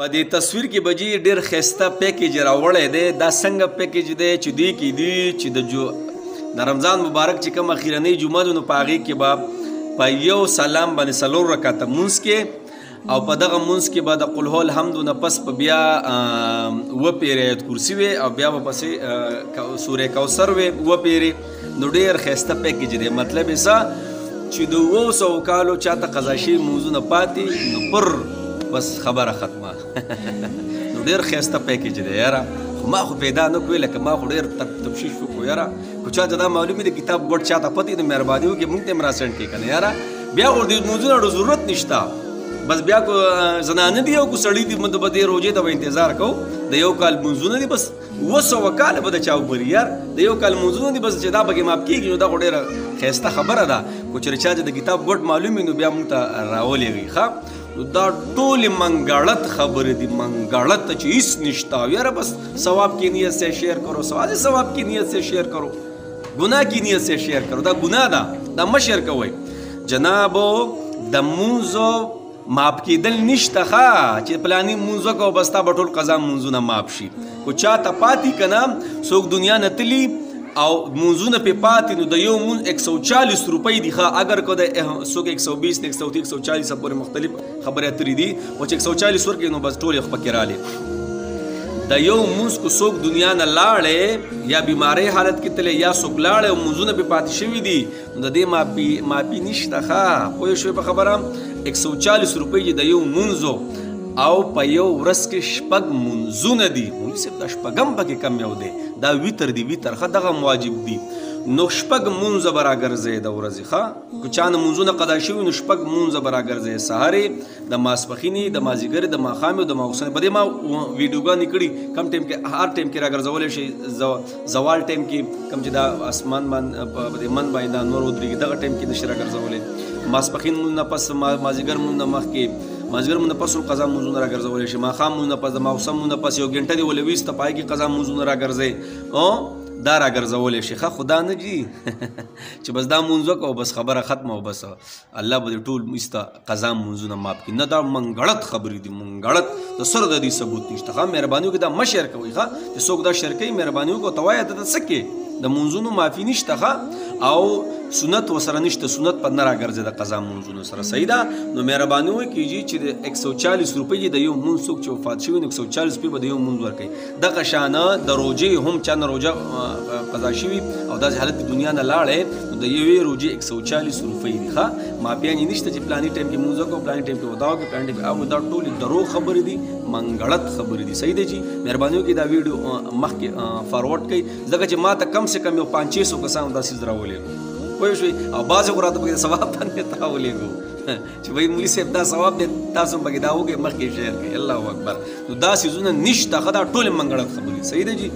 په دې تصویر کې بجی ډیر خسته پیکیج راوړی دی. دا څنګه پیکیج دی چې دوی کې دي چې د رمضان مبارک چې کوم اخیرنۍ جمعه ده نو په هغې کې به په یو سلام باندې 4 رکعته مونځ کې او په دغه مونځ کې به د قل هو الحمد نه پس په بیا 7 پیرې آیت کرسي وي او بیا به پسې سورې کوثر وي 7 پیرې. نو ډېر ښایسته پیکیج دی. مطلب یې څه چې د 200 کالو چاته قضا شوي مونځونه پاتې نو پر بس خبره ختمه. نو ډېر ښایسته پیکیج دی یاره. خو ما خو پیدا نه کوي لکه ما خو ډېر تفتیش وکړو یاره. که چاته دا معلوم وي د کتاب ګوډ چاته پته نو مهرباني وکړي موږ ته هم راسنډ کړي که نه یاره. بیا خو د مونځونو ضرورت نشته. بس بیا کو زنانه دي او کو سړي دي مطلب د روژې ته به انتظار کوو. د یو کال مونځونه دي بس 200 کاله به د چا وګوري یار. د یو کال مونځونه دي بس چې دا پکې ماپ کېږي نو دا خو ډېره ښایسته خبره ده. خو چېرې چا چې د کتاب ګوډ معلوم وي نو بیا موږ ته راولېږي ښه. نو دا ټولې منګړت خبرې دي. منګړت چې هیڅ نشته یاره. بس ثواب کی نیت سے شیئر کرو. ثواب کی نیت سے شیئر کرو. گناہ کی نیت سے شیئر کرو. دا گناہ ده. دا مه شیئر کوئ جنابو. د مونځو ماپ کېدل نشته ښه چې پلاني مونځ وکړو بس تا به ټول قضا مونځونه ماپ شي. خو چاته پاتې که نه څوک دنیا نه تلي او مونځونه پې پاتې نو د یو مونځ 140 روپۍ دي ښه. اگر که د څوک 120 نه 140 پورې مختلف خبرې اترې دي خو چې 140 ورکړي نو بس ټول یې پکې رالې. د یو مونځ کو څوک دنیا نه لاړې یا بیمارۍ حالت کې تللی یا څوک لاړې او مونځونه پې پاتې شوي دي نو د دې ماپي نشته ښه. پوه شوې په خبره. 140 روپۍ چې د یو مونځو او په یو ورځ کې 6 مونځونه دي. مولوي صاحب دا 6 پکې کم یو دی. دا ویتر دی. ویتر ښه دغه واجب دي. نو 6 مونځه به راګرځئ د ورځې ښه. که چا نه مونځونه قضا شوي نو 6 مونځه به راګرځئ. سهارې د ماسپښینې د مازدیګرې د ماښامې او د ماخوستنې. په دې ما ویډیوګانې کړي کم ټایم کې هر ټایم کې راګرځولی شي. زوال ټایم کې کم چې دا اسمان باندې په دې من باندې دا نور ودرېږي دغه ټایم کې نشي راګرځولی. ماسپښین مونځ نه پس مازدیګر مونځ نه مخکې مازدیګر مونځ نه پس قضا مونځونه راګرځولی شي. ماښام مونځ نه پس د ماخوستن مونځ نه پس 1 ګنټه دې ولې ویسته په هغې کې قضا مونځونه راګرځئ دا راګرځولی شي ښه. خو دا نه جي چې بس دا مونځ وکړو بس خبره ختمه او بس الله به دې ټول ایسته قضا مونځونه ماپ کړي. نه دا منګړت خبرې دي. منګړت د سره د دې ثبوت نشته ښه. مهرباني وکړئ دا مه شیر کوئ ښه. چې څوک دا شیر کوي مهرباني وکړو ته وایه ته څه کې د مونځونو معافي نشته ښه. او سنت ورسره نشته. سنت په نه راګرځي د قضا مونځونو سره. صحیح ده. نو مهرباني وکړئ چې د 140 روپۍ د یو مونځ څوک چې وفات شوي نو 140 روپۍ به د یو مونځ ورکوي. دغه شانه د روژې هم چا نه روژه قضا شوي او داسې حالت د دنیا نه لاړې نو د یوې روژې 140 روپۍ دي ښه. ماپیانې نشته چې پلاني ټایم کې مونځ وکړو پلاني ټایم کې ودا وکړو پلاني ټایم کې دا ټولې دروغ خبرې دي. منګړت خبرې دي. صحیح دی جي. مهرباني وکړئ دا ویډیو مخکې فارورډ کړئ ځکه چې ما ته کم سے کم یو 500 کسانو دا څیز راولېږو. پوه شوئ. او بعضې خو راته پکې د ثواب باندې راولېږو چې وایي مولي صاحب دا ثواب دی تاسو هم پکې دا وکړئ مخکې شیر کړئ. الله اکبر. نو دا څیزونه نشته ښه. دا ټولې منګړت خبرې. صحیح دی جي.